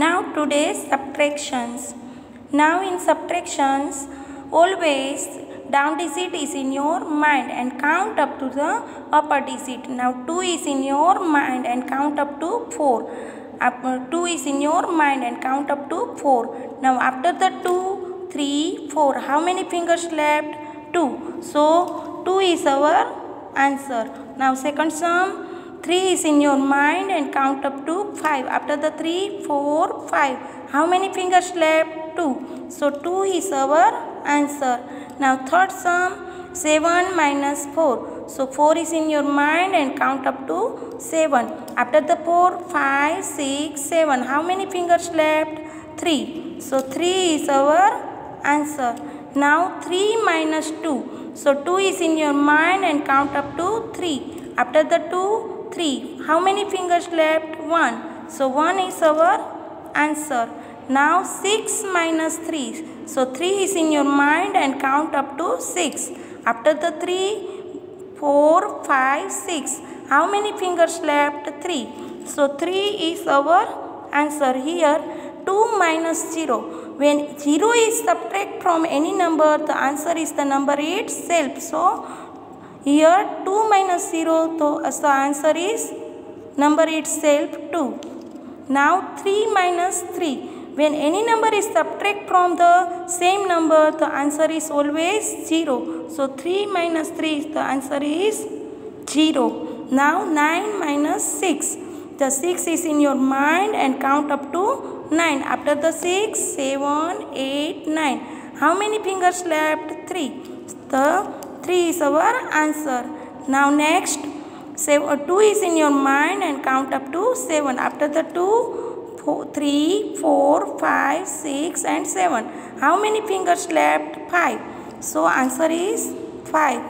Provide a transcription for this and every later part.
Now today's subtractions. Now in subtractions, always down digit is in your mind and count up to the upper digit. Now 2 is in your mind and count up to 4. 2 is in your mind and count up to 4. Now after the 2, 3, 4. How many fingers left? 2. So 2 is our answer. Now second sum. 3 is in your mind and count up to 5. After the 3, 4, 5. How many fingers left? 2. So 2 is our answer. Now third sum, 7 minus 4. So 4 is in your mind and count up to 7. After the 4, 5, 6, 7. How many fingers left? 3. So 3 is our answer. Now 3 minus 2. So 2 is in your mind and count up to 3. After the 2, 3. How many fingers left? 1. So 1 is our answer. Now 6 minus 3. So 3 is in your mind and count up to 6. After the 3, 4, 5, 6. How many fingers left? 3. So 3 is our answer. Here 2 minus 0. When 0 is subtract from any number, the answer is the number itself. So here 2 minus 0, so the answer is number itself 2. Now 3 minus 3. When any number is subtract from the same number, the answer is always 0. So 3 minus 3, the answer is 0. Now 9 minus 6. The 6 is in your mind and count up to 9. After the 6, 7, 8, 9. How many fingers left? 3. The 3 is our answer. Now next, 2 is in your mind and count up to 7. After the 2, 3, 4, 5, 6 and 7. How many fingers left? 5. So answer is 5.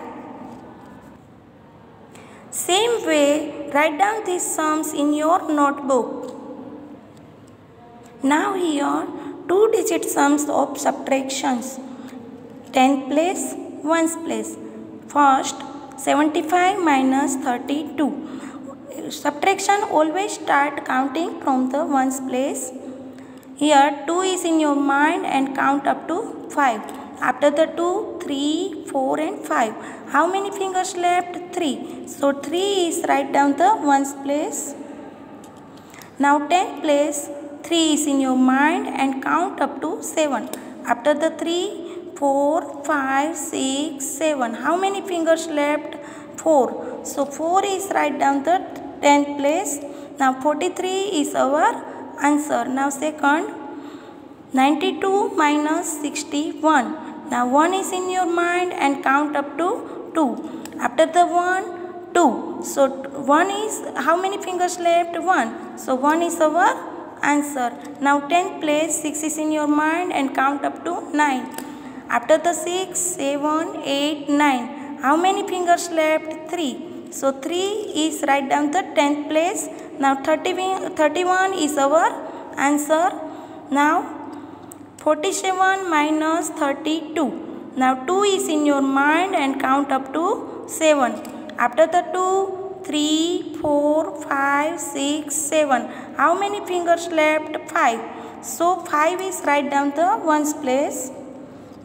Same way, write down these sums in your notebook. Now here, 2-digit sums of subtractions. 10th place, 1's place. First, 75 minus 32. Subtraction always start counting from the 1's place. Here 2 is in your mind and count up to 5. After the 2, 3, 4 and 5. How many fingers left? 3. So 3 is write down the 1's place. Now 10th place, 3 is in your mind and count up to 7. After the 3, 4, 5, 6, 7. How many fingers left? 4. So 4 is write down the 10th place. Now 43 is our answer. Now second, 92 minus 61. Now 1 is in your mind and count up to 2. After the 1, 2. So 1 is, how many fingers left? 1. So 1 is our answer. Now 10th place, 6 is in your mind and count up to 9. After the 6, 7, 8, 9. How many fingers left? 3. So 3 is write down the 10th place. Now 31 is our answer. Now 47 minus 32. Now 2 is in your mind and count up to 7. After the 2, 3, 4, 5, 6, 7. How many fingers left? 5. So 5 is write down the 1's place.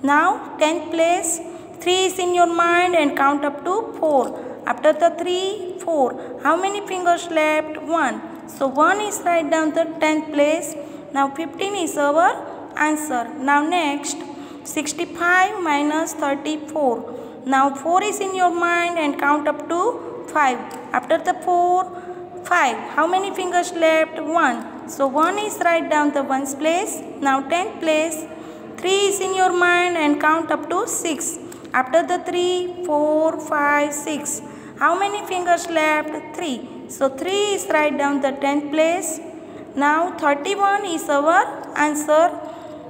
Now 10th place, 3 is in your mind and count up to 4. After the 3, 4. How many fingers left? 1. So 1 is write down the 10th place. Now 15 is our answer. Now next, 65 minus 34. Now 4 is in your mind and count up to 5. After the 4, 5. How many fingers left? 1. So 1 is write down the 1's place. Now 10th place, 3 is in your mind and count up to 6. After the 3, 4, 5, 6. How many fingers left? 3. So 3 is write down the 10th place. Now 31 is our answer.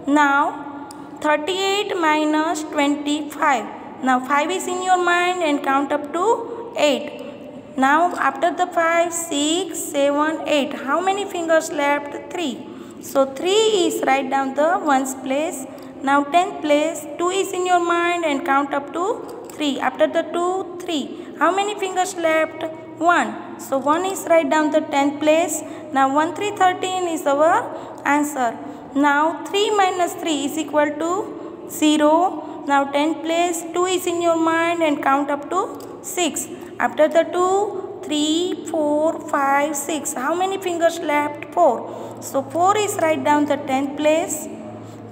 Now 38 minus 25. Now 5 is in your mind and count up to 8. Now after the 5, 6, 7, 8. How many fingers left? 3. So 3 is write down the 1's place. Now 10th place, 2 is in your mind and count up to 3. After the 2, 3. How many fingers left? 1. So 1 is write down the 10th place. Now 1, 3, 13 is our answer. Now 3 minus 3 is equal to 0. Now 10 place 2 is in your mind and count up to 6. After the 2, 3, 4, 5, 6. How many fingers left? 4. So 4 is write down the 10th place.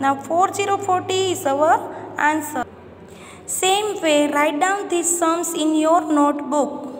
Now 4040 is our answer. Same way, write down these sums in your notebook.